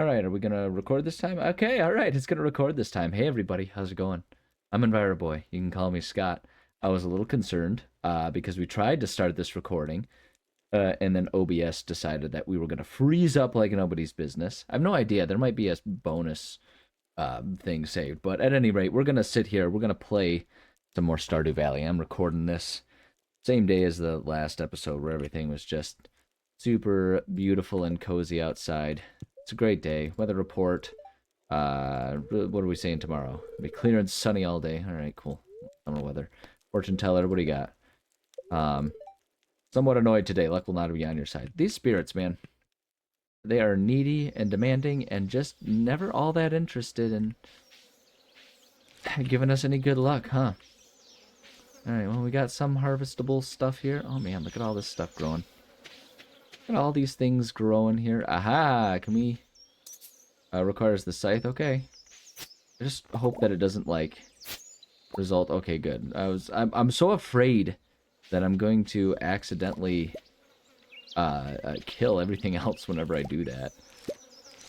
All right, are we gonna record this time? Okay, all right, it's gonna record this time. Hey everybody, how's it going? I'm EnviroBoy. You can call me Scott. I was a little concerned because we tried to start this recording, and then OBS decided that we were gonna freeze up like nobody's business. I have no idea. There might be a bonus thing saved, but at any rate, we're gonna sit here. We're gonna play some more Stardew Valley. I'm recording this same day as the last episode where everything was just super beautiful and cozy outside. It's a great day. Weather report. What are we saying tomorrow? It'll be clear and sunny all day. All right, cool. Summer weather. Fortune teller. What do you got? Um, Somewhat annoyed today. Luck will not be on your side. These spirits, man, they are needy and demanding, and just never all that interested in giving us any good luck, huh? All right. Well, we got some harvestable stuff here. Oh man, look at all this stuff growing. Look at all these things growing here. Aha! Can we? Requires the scythe. Okay. I just hope that it doesn't like result. Okay, good. I'm so afraid that I'm going to accidentally kill everything else whenever I do that.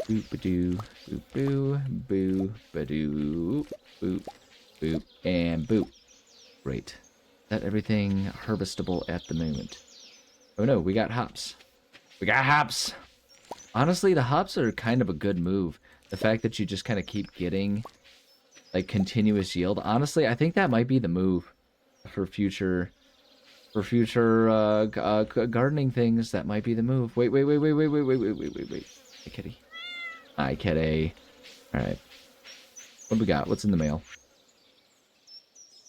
Boop ba doo, boop boo, boo ba doo, boop, boop, and boop. Great. That everything harvestable at the moment. Oh no, we got hops. We got hops. Honestly, the hops are kind of a good move. The fact that you just kind of keep getting like continuous yield. Honestly, I think that might be the move for future gardening things. That might be the move. Wait. Hey, kitty. Hi, kitty. All right. What do we got? What's in the mail?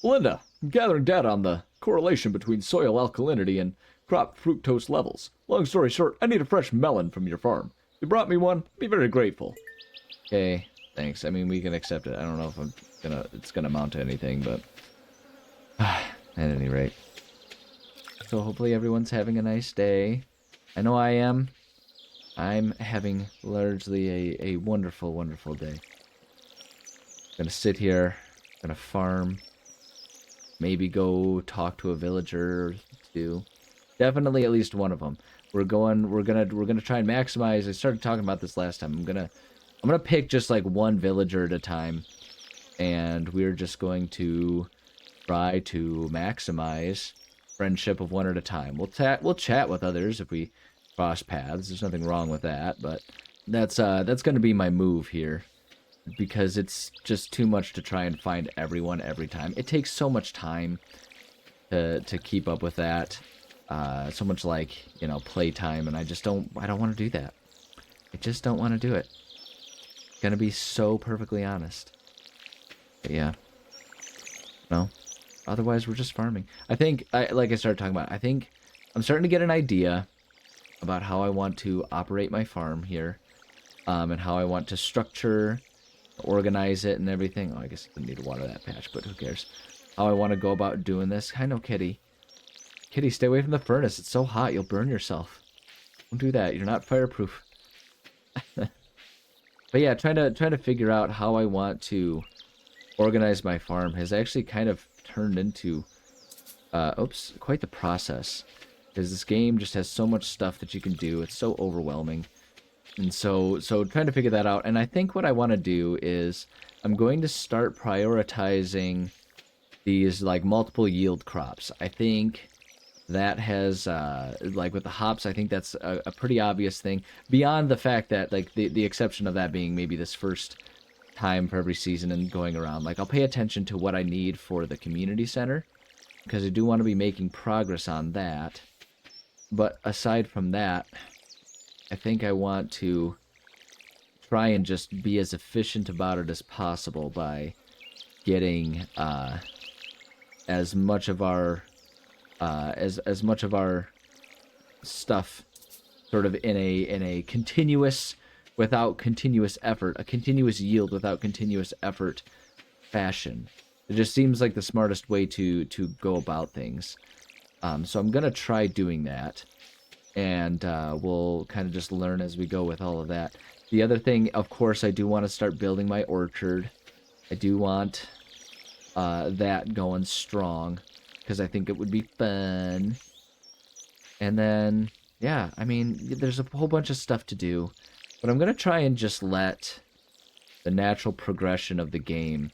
Linda, I'm gathering data on the correlation between soil alkalinity and crop fructose levels. Long story short, I need a fresh melon from your farm. If you brought me one, I'd be very grateful. Okay, thanks. I mean, we can accept it. I don't know if it's gonna amount to anything, but at any rate. So hopefully everyone's having a nice day. I know I am. I'm having largely a wonderful, wonderful day. Gonna sit here, gonna farm, maybe go talk to a villager or two. Definitely at least one of them. We're gonna try and maximize. I started talking about this last time. I'm gonna pick just like one villager at a time, and we're just going to try to maximize friendship of one at a time. We'll chat with others if we cross paths. There's nothing wrong with that, but that's going to be my move here because it's just too much to try and find everyone every time. It takes so much time to keep up with that. So much like, playtime, and I don't want to do that. I just don't want to do it. Gonna be so perfectly honest. But yeah. No. Otherwise, we're just farming. I think, like I started talking about, I think I'm starting to get an idea about how I want to operate my farm here, and how I want to structure, organize it, and everything. Oh, I guess I didn't need to water that patch, but who cares? How I want to go about doing this. I know, Kitty. Kitty, stay away from the furnace. It's so hot, you'll burn yourself. Don't do that. You're not fireproof. But yeah, trying to figure out how I want to organize my farm has actually kind of turned into quite the process, because this game just has so much stuff that you can do. It's so overwhelming, and so trying to figure that out. And I think what I want to do is I'm going to start prioritizing these like multiple yield crops. I think that has like with the hops, I think that's a pretty obvious thing, beyond the fact that like the exception of that being maybe this first time for every season and going around. Like, I'll pay attention to what I need for the community center, because I do want to be making progress on that. But aside from that, I think I want to try and just be as efficient about it as possible by getting as much of our as much of our stuff sort of in a continuous, without continuous effort, a continuous yield without continuous effort fashion. It just seems like the smartest way to go about things. So I'm gonna try doing that, and we'll kind of just learn as we go with all of that. The other thing, of course, I do want to start building my orchard. I do want that going strong, because I think it would be fun. And then, yeah, I mean, there's a whole bunch of stuff to do. But I'm going to try and just let the natural progression of the game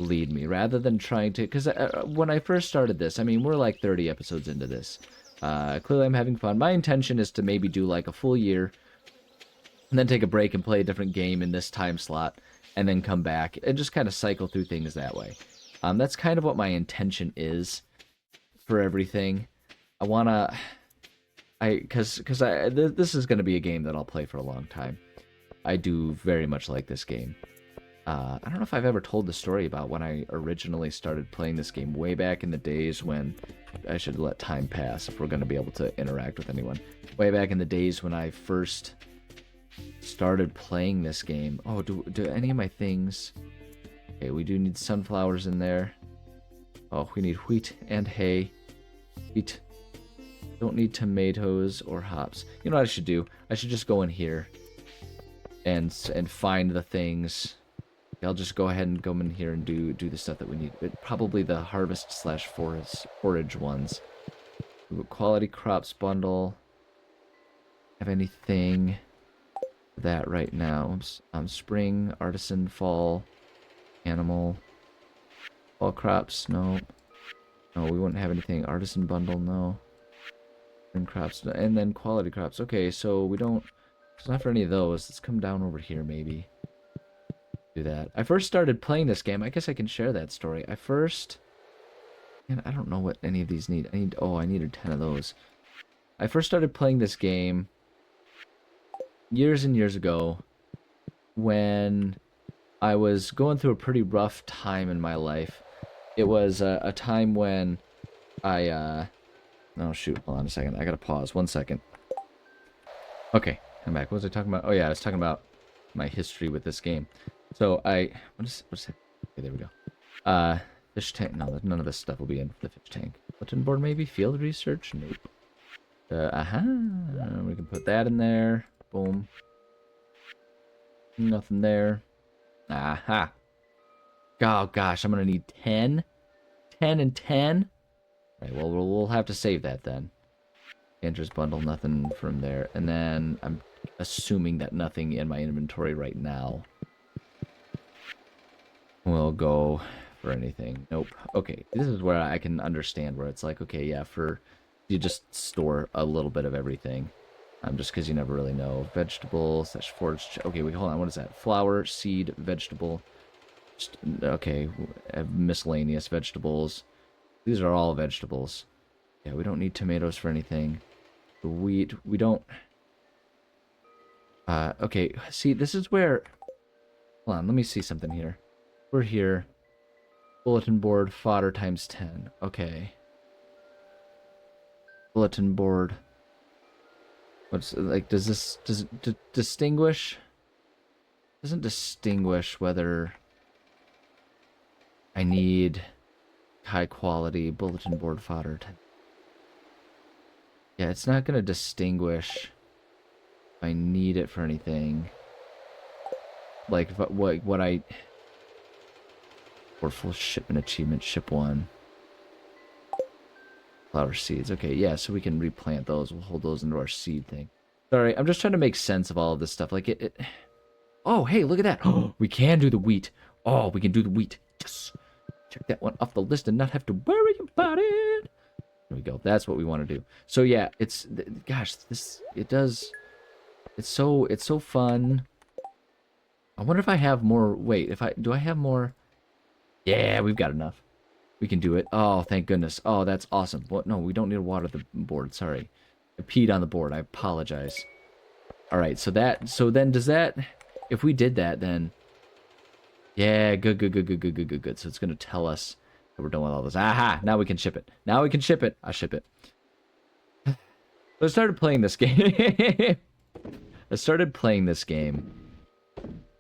lead me, rather than trying to... Because when I first started this, I mean, we're like 30 episodes into this. Clearly I'm having fun. My intention is to maybe do like a full year, and then take a break and play a different game in this time slot, and then come back, and just kind of cycle through things that way. That's kind of what my intention is for everything. I want to... Because this is going to be a game that I'll play for a long time. I do very much like this game. I don't know if I've ever told the story about when I originally started playing this game way back in the days when... I should let time pass if we're going to be able to interact with anyone. Way back in the days when I first started playing this game. Oh, do any of my things... Okay, we do need sunflowers in there. Oh, we need wheat and hay. Wheat. Don't need tomatoes or hops. You know what I should do? I should just go in here and find the things. I'll just go ahead and go in here and do the stuff that we need. But probably the harvest slash forage ones. Quality crops bundle. Have anything for that right now? Spring, artisan, fall, animal, fall crops. No, we wouldn't have anything. Artisan bundle. No. Spring crops, and then quality crops. Okay, so we don't. It's not for any of those. Let's come down over here maybe. Do that. I first started playing this game. I guess I can share that story. Man, I don't know what any of these need. I needed 10 of those. I first started playing this game years and years ago when I was going through a pretty rough time in my life. It was a time when I, oh shoot, hold on a second. I gotta pause. 1 second. Okay, I'm back. What was I talking about? Oh yeah, I was talking about my history with this game. So what's that? Okay, there we go. Fish tank. No, none of this stuff will be in the fish tank. Bulletin board maybe? Field research? Nope. We can put that in there. Boom. Nothing there. Aha. Oh gosh, I'm gonna need 10. 10 and 10. All right, well we'll have to save that then. Interest bundle, nothing from there. And then I'm assuming that nothing in my inventory right now will go for anything. Nope. Okay, this is where I can understand where it's like, okay, yeah, you just store a little bit of everything. Just because you never really know. Vegetable slash forage. Okay, wait, hold on. What is that? Flour, seed, vegetable. Okay, miscellaneous vegetables. These are all vegetables. Yeah, we don't need tomatoes for anything. The wheat, we don't... okay, see, this is where... Hold on, let me see something here. We're here. Bulletin board, fodder times 10. Okay. Bulletin board. What's, like, does it distinguish? Doesn't distinguish whether I need high quality bulletin board fodder. Yeah, it's not going to distinguish if I need it for anything. Like, what I... Or full shipment achievement, ship 1. Flower seeds. Okay, yeah, so we can replant those. We'll hold those into our seed thing. Sorry, I'm just trying to make sense of all of this stuff. Like, it... Oh, hey, look at that. Oh, we can do the wheat. Oh, we can do the wheat. Yes. Check that one off the list and not have to worry about it. There we go. That's what we want to do. So yeah, it's... Gosh, it does... It's so fun. I wonder if I have more... Wait, do I have more... Yeah, we've got enough. We can do it. Oh, thank goodness. Oh, that's awesome. What? No, we don't need to water the board. Sorry. I peed on the board. I apologize. Alright, so then does that... If we did that, then... Yeah, good. So it's going to tell us that we're done with all this. Aha! Now we can ship it. Now we can ship it. I ship it. So I started playing this game.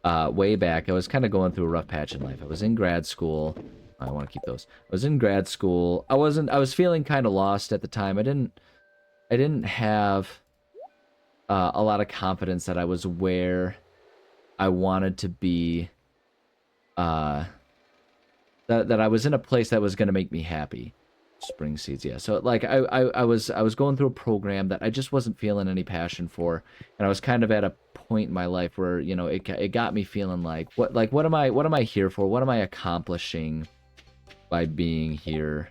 Way back. I was kind of going through a rough patch in life. I was in grad school. I want to keep those. I was in grad school. I was feeling kind of lost at the time. I didn't have a lot of confidence that I was where I wanted to be. That I was in a place that was going to make me happy. Spring seeds, yeah. So like I was going through a program that I just wasn't feeling any passion for, and I was kind of at a point in my life where, you know, it got me feeling like what am I here for? What am I accomplishing by being here?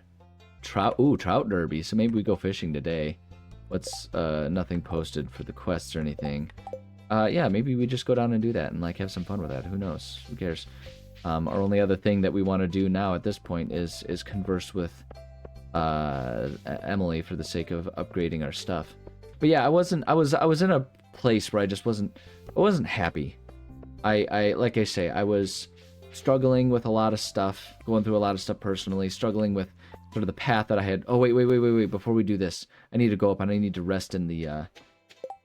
Trout derby. So maybe we go fishing today. What's nothing posted for the quests or anything. Yeah, maybe we just go down and do that and like have some fun with that. Who knows? Who cares? Our only other thing that we want to do now at this point is converse with Emily for the sake of upgrading our stuff. But yeah, I was in a place where I wasn't happy. I like I say, I was struggling with a lot of stuff, going through a lot of stuff personally, struggling with sort of the path that I had. Oh wait, before we do this, I need to go up and I need to rest in the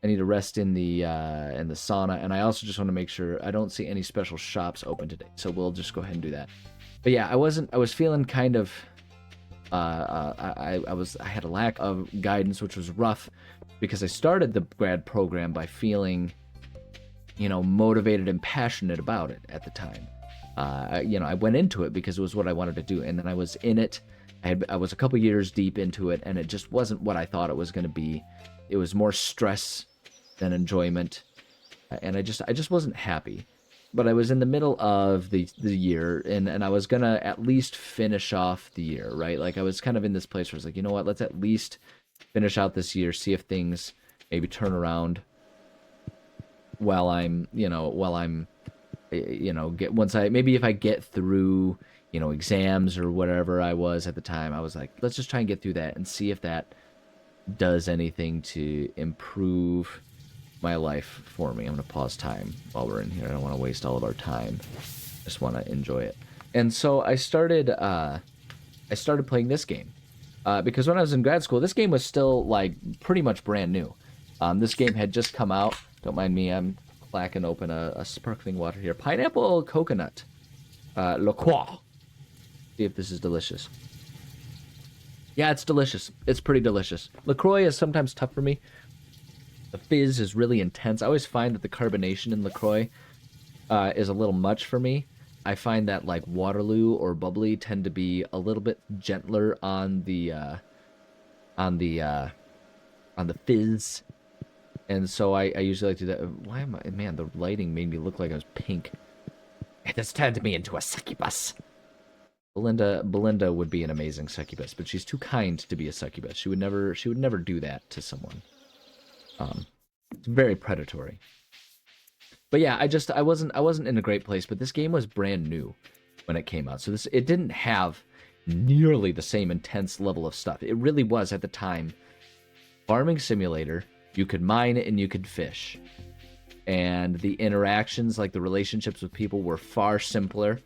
in the sauna, and I also just want to make sure I don't see any special shops open today. So we'll just go ahead and do that. But yeah, I was feeling kind of I had a lack of guidance, which was rough because I started the grad program by feeling, you know, motivated and passionate about it at the time. I went into it because it was what I wanted to do, and then I was in it. I was a couple years deep into it, and it just wasn't what I thought it was going to be. It was more stress than enjoyment, and I just wasn't happy. But I was in the middle of the year, and I was gonna at least finish off the year, right? Like I was kind of in this place where I was like, you know what, let's at least finish out this year, see if things maybe turn around while I'm maybe if I get through, you know, exams or whatever I was at the time, I was like, let's just try and get through that and see if that does anything to improve my life for me. I'm going to pause time while we're in here. I don't want to waste all of our time. Just want to enjoy it. And so I started playing this game. Because when I was in grad school, this game was still like pretty much brand new. This game had just come out. Don't mind me, I'm clacking open a sparkling water here. Pineapple coconut. Le Croix. See if this is delicious. Yeah, it's delicious. It's pretty delicious. LaCroix is sometimes tough for me. The fizz is really intense. I always find that the carbonation in LaCroix is a little much for me. I find that like Waterloo or Bubbly tend to be a little bit gentler on the fizz, and so I usually like to do that. Why am I? Man, the lighting made me look like I was pink. It has turned me into a succubus. Belinda would be an amazing succubus, but she's too kind to be a succubus. She would never do that to someone. It's very predatory. But yeah, I wasn't in a great place, but this game was brand new when it came out. So it didn't have nearly the same intense level of stuff. It really was at the time farming simulator. You could mine and you could fish. And the interactions, like the relationships with people, were far simpler.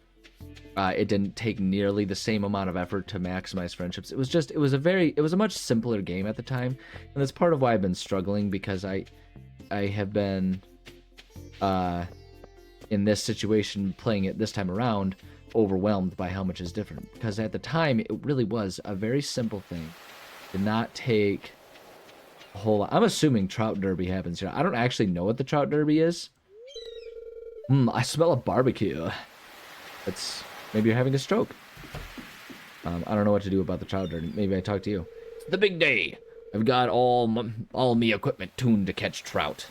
It didn't take nearly the same amount of effort to maximize friendships. It was a much simpler game at the time, and that's part of why I've been struggling, because I have been in this situation playing it this time around, overwhelmed by how much is different. Because at the time, it really was a very simple thing. Did not take a whole lot. I'm assuming Trout Derby happens here. I don't actually know what the Trout Derby is. I smell a barbecue. Maybe you're having a stroke. I don't know what to do about the Trout Derby. Maybe I talk to you. It's the big day. I've got all me equipment tuned to catch trout.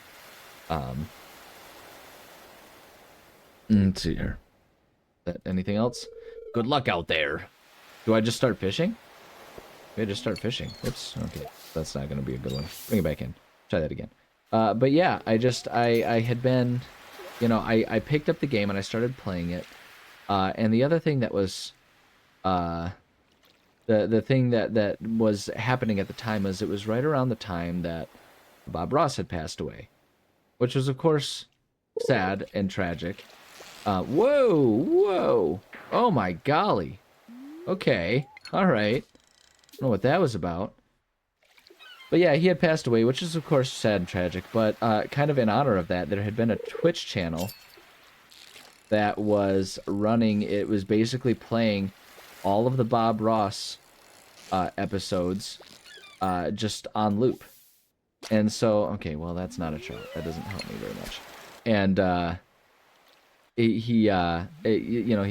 Let's see here. Anything else? Good luck out there. Do I just start fishing? Maybe I just start fishing. Oops. Okay. That's not going to be a good one. Bring it back in. Try that again. But yeah, I had been, I picked up the game and I started playing it. And the other thing that was, the thing that was happening at the time was it was right around the time that Bob Ross had passed away, which was of course sad and tragic. Whoa, oh my golly. Okay, all right. I don't know what that was about. But yeah, he had passed away, which is of course sad and tragic, but kind of in honor of that, there had been a Twitch channel that was running. It was basically playing all of the Bob Ross episodes just on loop. And so, okay, well, that's not a trout. That doesn't help me very much. And he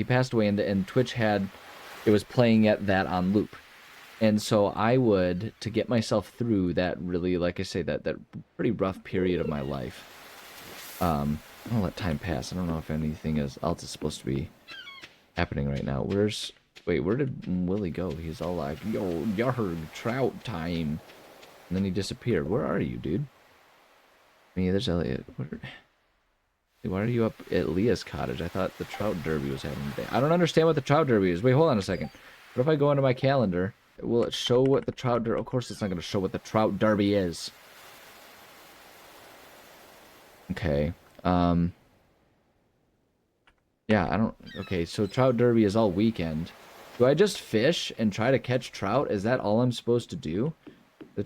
passed away, and Twitch had, it was playing that on loop. And so I would, to get myself through that really, like I say, that pretty rough period of my life. I'm gonna let time pass. I don't know if anything else is supposed to be happening right now. Wait, where did Willie go? He's all like, yo, yarg, trout time. And then he disappeared. Where are you, dude? I mean, there's Elliot. Why are you up at Leah's cottage? I thought the trout derby was happening today. I don't understand what the trout derby is. Wait, hold on a second. What if I go into my calendar? Will it show what the trout derby... Of course it's not going to show what the trout derby is. Okay. Yeah, I don't... Okay, so trout derby is all weekend. Do I just fish and try to catch trout? Is that all I'm supposed to do?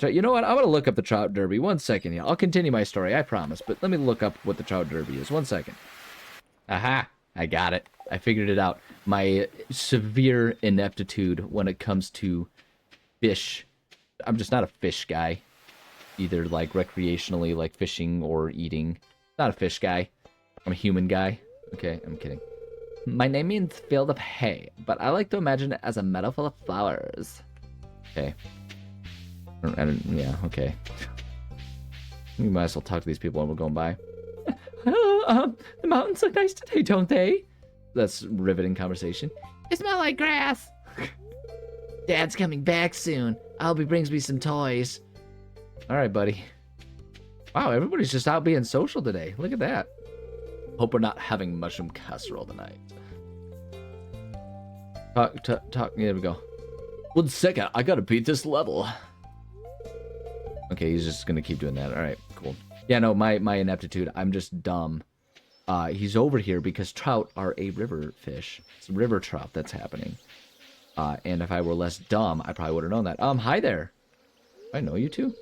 You know what? I'm going to look up the trout derby. 1 second here. I'll continue my story, I promise. But let me look up what the trout derby is. 1 second. Aha! I got it. I figured it out. My severe ineptitude when it comes to fish. I'm just not a fish guy. Either, like, recreationally, like fishing or eating. Not a fish guy. I'm a human guy. Okay, I'm kidding. My name means field of hay, but I like to imagine it as a meadow full of flowers. Okay. Yeah, okay. We might as well talk to these people when we're going by. The mountains look nice today, don't they? That's riveting conversation. They smell like grass. Dad's coming back soon. I hope he brings me some toys. All right, buddy. Wow, everybody's just out being social today. Look at that. Hope we're not having mushroom casserole tonight. Talk. There we go. 1 second. I gotta beat this level. Okay, he's just gonna keep doing that. All right, cool. Yeah, no, my ineptitude. I'm just dumb. He's over here because trout are a river fish. It's river trout that's happening. And if I were less dumb, I probably would have known that. Hi there. I know you two.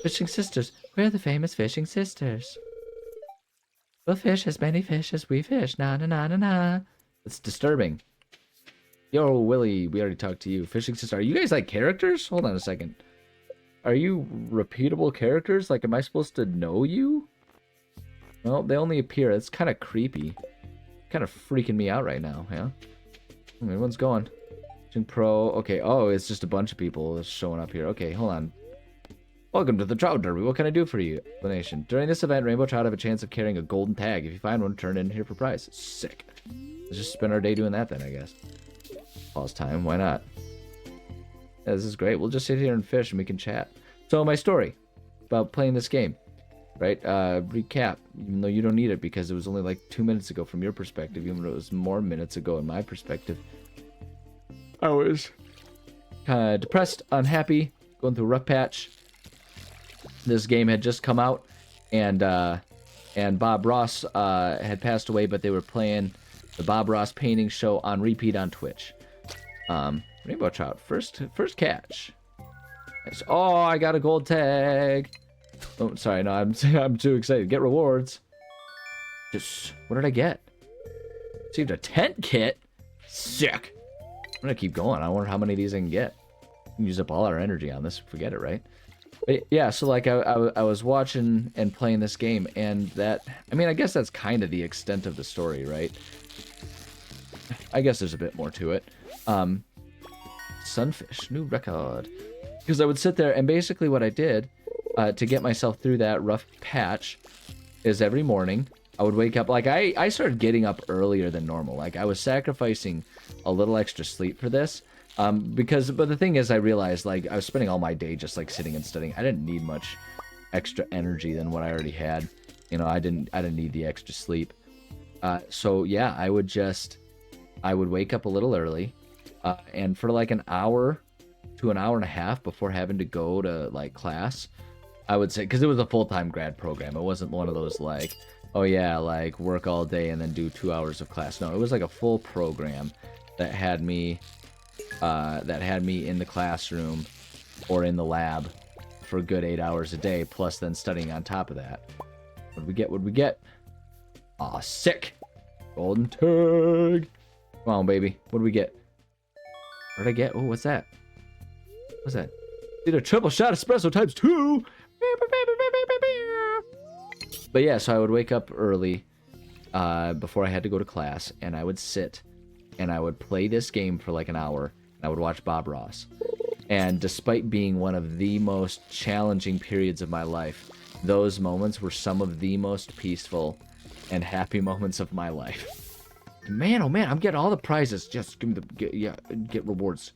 Fishing sisters. We're the famous fishing sisters. We'll fish as many fish as we fish. Na na na na na. It's disturbing. Yo, Willie, we already talked to you. Fishing sister. Are you guys like characters? Hold on a second. Are you repeatable characters? Like, am I supposed to know you? Well, they only appear. It's kind of creepy. Kind of freaking me out right now, yeah? Everyone's going. Pro. Okay, oh, it's just a bunch of people showing up here. Okay, hold on. Welcome to the Trout Derby. What can I do for you? Explanation. During this event, Rainbow Trout have a chance of carrying a golden tag. If you find one, turn it in here for prize. Sick. Let's just spend our day doing that then, I guess. Pause time. Why not? Yeah, this is great. We'll just sit here and fish and we can chat. So my story about playing this game, right? Recap, even though you don't need it because it was only like 2 minutes ago from your perspective, even though it was more minutes ago in my perspective. I was kind of depressed, unhappy, going through a rough patch. This game had just come out, and Bob Ross had passed away, but they were playing the Bob Ross painting show on repeat on Twitch. Rainbow trout, first catch. Oh, I got a gold tag. Oh, sorry, no, I'm too excited. Get rewards. What did I get? Received a tent kit. Sick. I'm gonna keep going. I wonder how many of these I can get. We can use up all our energy on this. Forget it, right? But yeah, so like I was watching and playing this game, and that, I mean, I guess that's kind of the extent of the story, right? I guess there's a bit more to it. Sunfish, new record. Because I would sit there, and basically what I did to get myself through that rough patch is every morning I would wake up. Like, I started getting up earlier than normal. Like, I was sacrificing a little extra sleep for this. But the thing is, I realized, like, I was spending all my day just, like, sitting and studying. I didn't need much extra energy than what I already had. You know, I didn't need the extra sleep. So, yeah, I would wake up a little early. And for, like, an hour to an hour and a half before having to go to, like, class, I would say, because it was a full-time grad program. It wasn't one of those, like, oh, yeah, like, work all day and then do 2 hours of class. No, it was, like, a full program that had me in the classroom or in the lab for a good 8 hours a day, plus then studying on top of that. What did we get? Aw, sick! Golden tag! Come on, baby. What did we get? What did I get? Oh, what's that? What's that? Did a triple shot espresso times 2! But yeah, so I would wake up early before I had to go to class, and I would sit and I would play this game for like an hour, and I would watch Bob Ross. And despite being one of the most challenging periods of my life, those moments were some of the most peaceful and happy moments of my life. Man, oh man, I'm getting all the prizes. Just give me get rewards.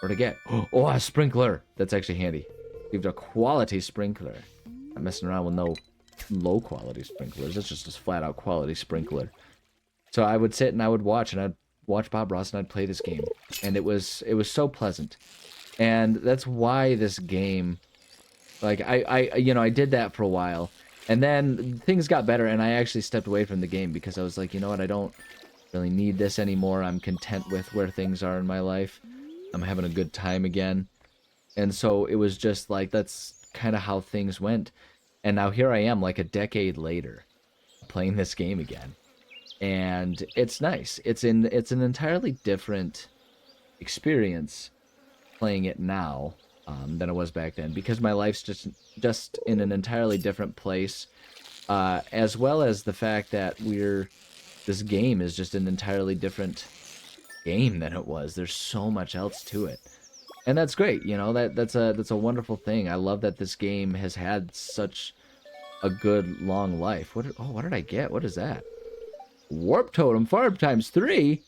What'd I get? Oh, a sprinkler. That's actually handy. Give a quality sprinkler. I'm messing around with no low quality sprinklers. It's just a flat out quality sprinkler. So I would sit and I would watch, and I'd watch Bob Ross, and I'd play this game, and it was so pleasant. And that's why this game, like, I did that for a while, and then things got better, and I actually stepped away from the game because I was like, you know what, I don't really need this anymore. I'm content with where things are in my life. I'm having a good time again. And so it was just like, that's kind of how things went. And now here I am, like a decade later, playing this game again. And it's nice. It's an entirely different experience playing it now than it was back then, because my life's just in an entirely different place, as well as the fact that this game is just an entirely different game than it was. There's so much else to it, and that's great. You know, that's a wonderful thing. I love that this game has had such a good long life. What did I get? What is that? Warp totem farm ×3.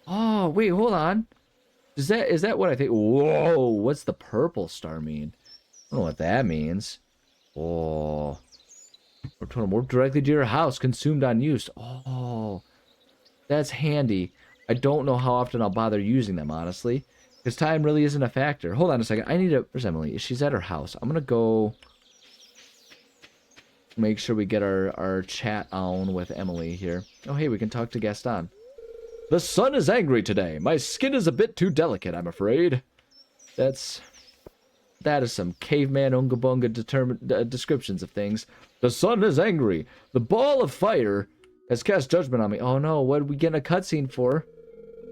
Oh wait, hold on. Is that what I think? Whoa, what's the purple star mean? I don't know what that means. Oh, warp totem, warp directly to your house, consumed on use. Oh, that's handy. I don't know how often I'll bother using them, honestly, because time really isn't a factor. Hold on a second. I need to... Where's Emily? She's at her house. I'm gonna go make sure we get our chat on with Emily here. Oh, hey, we can talk to Gaston. The sun is angry today. My skin is a bit too delicate, I'm afraid. That is some caveman unga bunga descriptions of things. The sun is angry. The ball of fire has cast judgment on me. Oh no, what are we getting a cutscene for?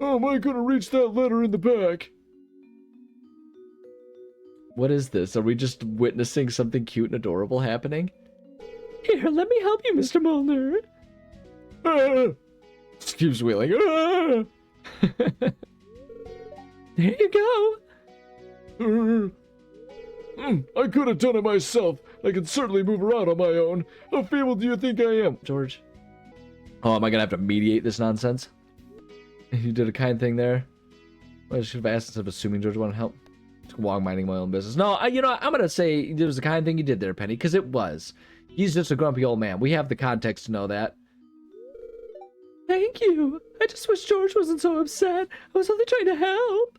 How am I gonna reach that letter in the back? What is this? Are we just witnessing something cute and adorable happening? Here, let me help you, Mr. Molnar. Just keeps wheeling. There you go. I could have done it myself. I can certainly move around on my own. How feeble do you think I am, George? Oh, am I gonna have to mediate this nonsense? You did a kind thing there. Well, I should have asked instead of assuming George wanted help. Just walk minding my own business. No, I'm gonna say it was the kind thing you did there, Penny, because it was. He's just a grumpy old man. We have the context to know that. Thank you. I just wish George wasn't so upset. I was only trying to help.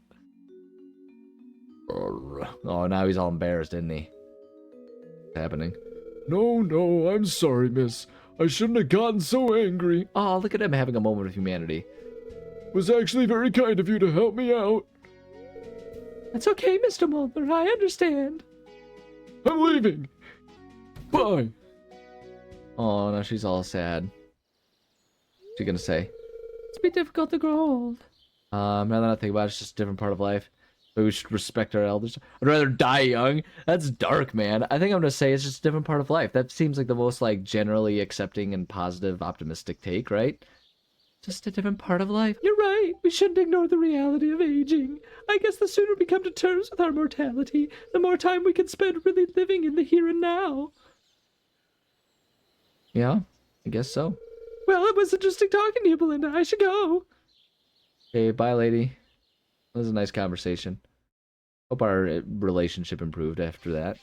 Oh, now he's all embarrassed, isn't he? What's happening? No, I'm sorry, miss. I shouldn't have gotten so angry. Oh, look at him having a moment of humanity. It was actually very kind of you to help me out. That's okay, Mr. Mulder. I understand. I'm leaving. Bye. Oh, now she's all sad. What's she gonna say? It's been difficult to grow old. Now that I think about it, it's just a different part of life. But we should respect our elders. I'd rather die young. That's dark, man. I think I'm gonna say it's just a different part of life. That seems like the most, like, generally accepting and positive, optimistic take, right? Just a different part of life. You're right. We shouldn't ignore the reality of aging. I guess the sooner we come to terms with our mortality, the more time we can spend really living in the here and now. Yeah, I guess so. Well, it was interesting talking to you, Belinda. I should go. Okay, bye, lady. That was a nice conversation. Hope our relationship improved after that.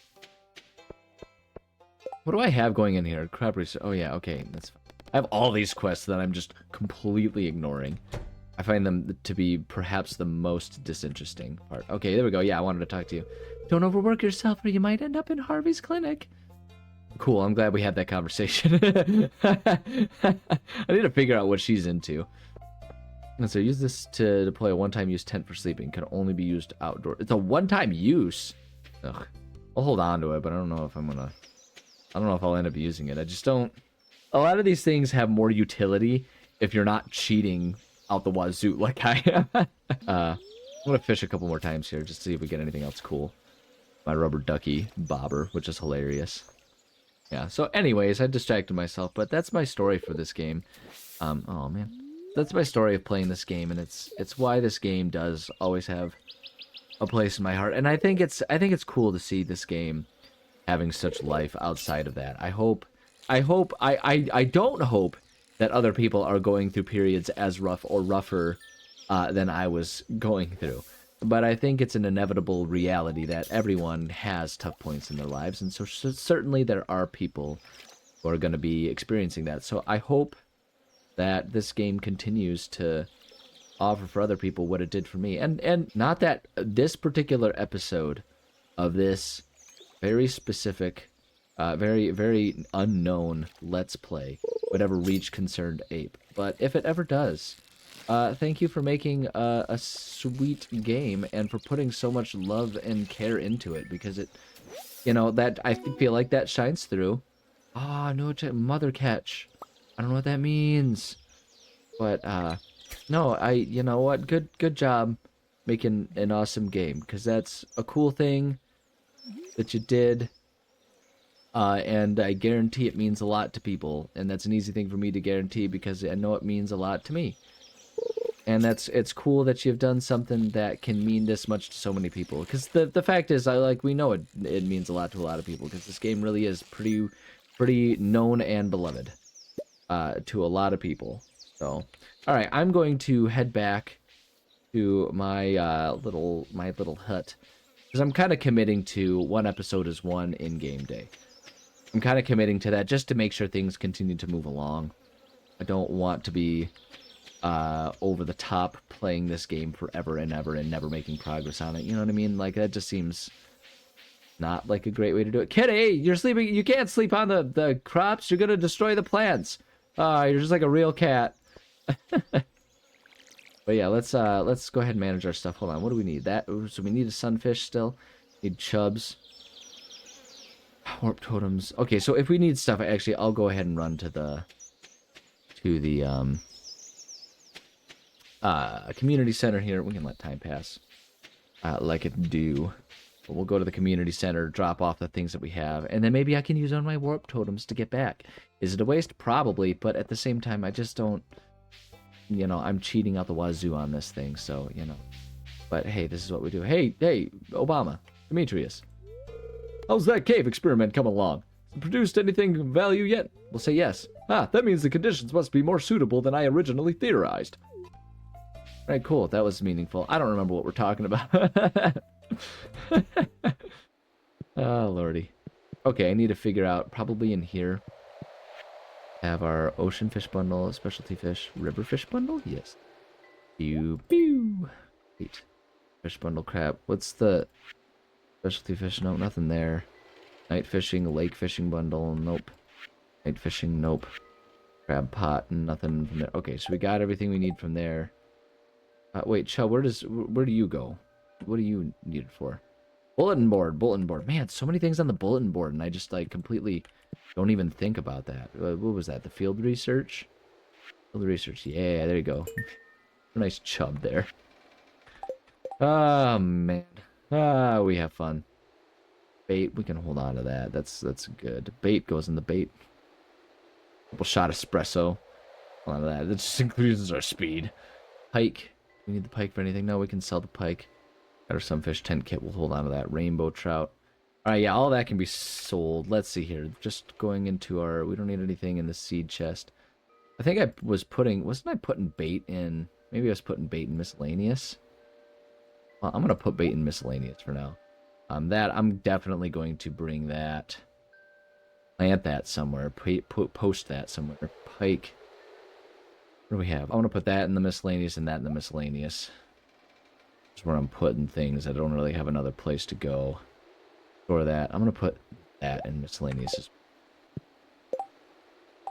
What do I have going in here? Crop research. Oh, yeah, okay. That's fine. I have all these quests that I'm just completely ignoring. I find them to be perhaps the most disinteresting part. Okay, there we go. Yeah, I wanted to talk to you. Don't overwork yourself or you might end up in Harvey's clinic. Cool, I'm glad we had that conversation. I need to figure out what she's into. And so use this to deploy a one-time use tent for sleeping. Can only be used outdoors. It's a one-time use? Ugh. I'll hold on to it, but I don't know if I'm gonna... I don't know if I'll end up using it. I just don't... A lot of these things have more utility if you're not cheating out the wazoo like I am. I'm gonna fish a couple more times here just to see if we get anything else cool. My rubber ducky bobber, which is hilarious. Yeah, so anyways, I distracted myself, but that's my story for this game. Oh man. That's my story of playing this game, and it's why this game does always have a place in my heart, and I think it's cool to see this game having such life outside of that. I don't hope that other people are going through periods as rough or rougher than I was going through. But I think it's an inevitable reality that everyone has tough points in their lives, and so certainly there are people who are going to be experiencing that. So I hope that this game continues to offer for other people what it did for me. And not that this particular episode of this very specific, very, very unknown Let's Play would ever reach Concerned Ape. But if it ever does, thank you for making a sweet game and for putting so much love and care into it, because it, that I feel like that shines through. Ah, no, mother catch. I don't know what that means. But, no, you know what? Good job making an awesome game, because that's a cool thing that you did. And I guarantee it means a lot to people, and that's an easy thing for me to guarantee because I know it means a lot to me. And it's cool that you've done something that can mean this much to so many people. Because the fact is, we know it means a lot to a lot of people, because this game really is pretty known and beloved to a lot of people. So, all right, I'm going to head back to my little hut, because I'm kind of committing to one episode is one in-game day. I'm kind of committing to that just to make sure things continue to move along. I don't want to be over the top playing this game forever and ever and never making progress on it. You know what I mean? Like, that just seems not like a great way to do it. Kitty, you're sleeping. You can't sleep on the crops. You're gonna destroy the plants. You're just like a real cat. But yeah, let's go ahead and manage our stuff. Hold on, what do we need? So we need a sunfish still. Need chubs. Warp totems. Okay, so if we need stuff, I'll go ahead and run to the community center here. We can let time pass like it do. But we'll go to the community center, drop off the things that we have, and then maybe I can use one of my warp totems to get back. Is it a waste? Probably, but at the same time, I just don't, I'm cheating out the wazoo on this thing, so, But hey, this is what we do. Hey, Obama, Demetrius. How's that cave experiment coming along? Has it produced anything of value yet? We'll say yes. That means the conditions must be more suitable than I originally theorized. Alright, cool. That was meaningful. I don't remember what we're talking about. Oh, lordy. Okay, I need to figure out, probably in here, have our ocean fish bundle, specialty fish, river fish bundle? Yes. Pew, pew. Wait. Fish bundle, crab. What's the specialty fish? No, nothing there. Night fishing, lake fishing bundle, nope. Night fishing, nope. Crab pot, nothing from there. Okay, so we got everything we need from there. Wait, Chell, where do you go? What do you need it for? Bulletin board. Man, so many things on the bulletin board, and I just, completely don't even think about that. What was that? The field research? Field research, yeah, there you go. A nice chub there. Oh, man. We have fun. Bait, we can hold on to that. That's good. Bait goes in the bait. Couple shot espresso. Hold on to that. That just increases our speed. Pike. We need the pike for anything? No, we can sell the pike. Got our sunfish tent kit. We'll hold on to that. Rainbow trout. Alright, yeah, all that can be sold. Let's see here. Just going into our... We don't need anything in the seed chest. I think I was putting... Wasn't I putting bait in... Maybe I was putting bait in miscellaneous? Well, I'm going to put bait in miscellaneous for now. I'm definitely going to bring that... Plant that somewhere. Post that somewhere. Pike. What do we have? I want to put that in the miscellaneous and that in the miscellaneous. That's where I'm putting things. I don't really have another place to go. Store that. I'm going to put that in miscellaneous.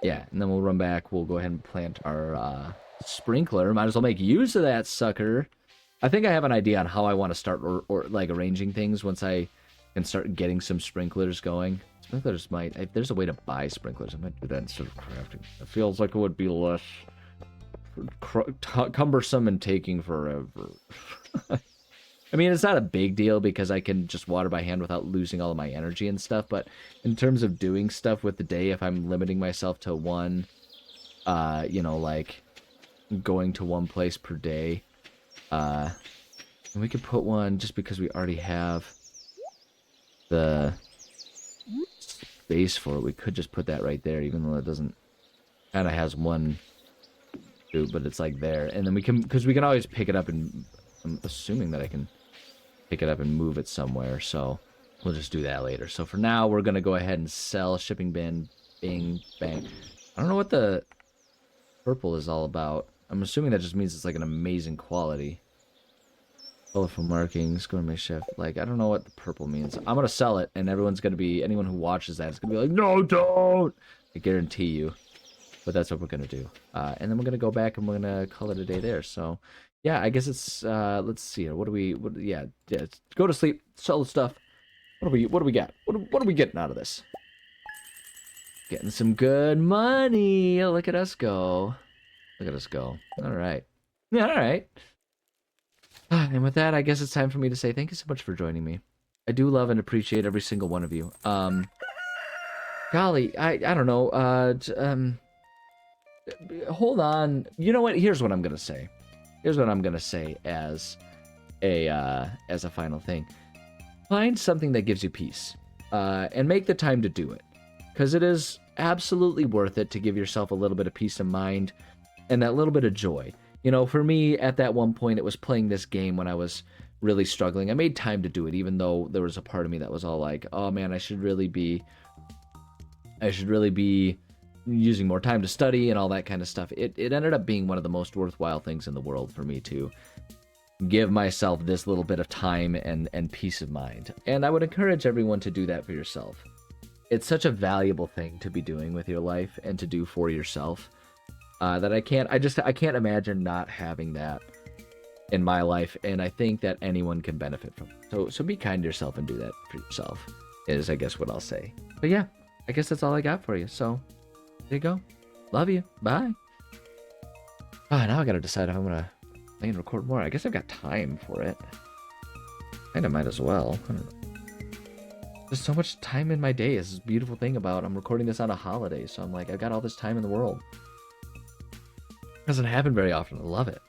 Yeah, and then we'll run back. We'll go ahead and plant our sprinkler. Might as well make use of that sucker. I think I have an idea on how I want to start or arranging things once I can start getting some sprinklers going. Sprinklers might... If there's a way to buy sprinklers, I might do that instead of crafting. It feels like it would be less... cumbersome and taking forever. I mean, it's not a big deal because I can just water by hand without losing all of my energy and stuff, but in terms of doing stuff with the day, if I'm limiting myself to one, going to one place per day, And we could put one, just because we already have the space for it, we could just put that right there, even though it doesn't, kind of has one boot, but it's like there. And then we can, because we can always pick it up, and I'm assuming that I can pick it up and move it somewhere, so we'll just do that later. So for now, we're going to go ahead and sell shipping bin, bing, bang. I don't know what the purple is all about. I'm assuming that just means it's like an amazing quality. Colorful markings, gourmet chef. Like, I don't know what the purple means. I'm going to sell it, and everyone's going to be, anyone who watches that is going to be like, no, don't! I guarantee you. But that's what we're going to do. And then we're going to go back and we're going to call it a day there. So, yeah, I guess it's, let's see here. Yeah, go to sleep, sell the stuff. What do we got? What are we getting out of this? Getting some good money. Oh, look at us go. Look at us go. All right. Yeah, all right. And with that, I guess it's time for me to say thank you so much for joining me. I do love and appreciate every single one of you. Golly, I don't know. Hold on. You know what? Here's what I'm gonna say. Here's what I'm gonna say as a final thing. Find something that gives you peace, and make the time to do it, because it is absolutely worth it to give yourself a little bit of peace of mind and that little bit of joy. You know, for me, at that one point, it was playing this game when I was really struggling. I made time to do it, even though there was a part of me that was all like, oh man, I should really be using more time to study and all that kind of stuff. It ended up being one of the most worthwhile things in the world for me to give myself this little bit of time and peace of mind. And I would encourage everyone to do that for yourself. It's such a valuable thing to be doing with your life and to do for yourself. That I can't imagine not having that in my life, and I think that anyone can benefit from it. So be kind to yourself and do that for yourself, is I guess what I'll say. But yeah, I guess that's all I got for you. So there you go. Love you. Bye. Now I gotta decide if I'm gonna play and record more. I guess I've got time for it. Kinda might as well. I don't know. There's so much time in my day. It's this beautiful thing about I'm recording this on a holiday, so I'm like, I've got all this time in the world. Doesn't happen very often. I love it.